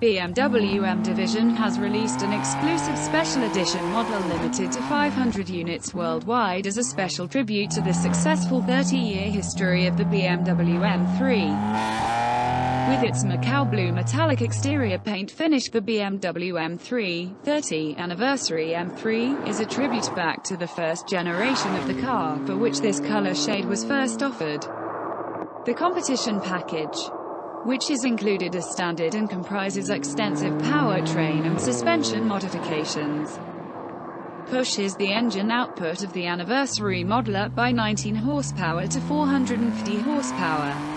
BMW M Division has released an exclusive special edition model limited to 500 units worldwide as a special tribute to the successful 30-year history of the BMW M3. With its Macao Blue metallic exterior paint finish, the BMW M3 30th Anniversary M3 is a tribute back to the first generation of the car, for which this color shade was first offered. The competition package, which is included as standard and comprises extensive powertrain and suspension modifications, pushes the engine output of the anniversary model up by 19 horsepower to 450 horsepower.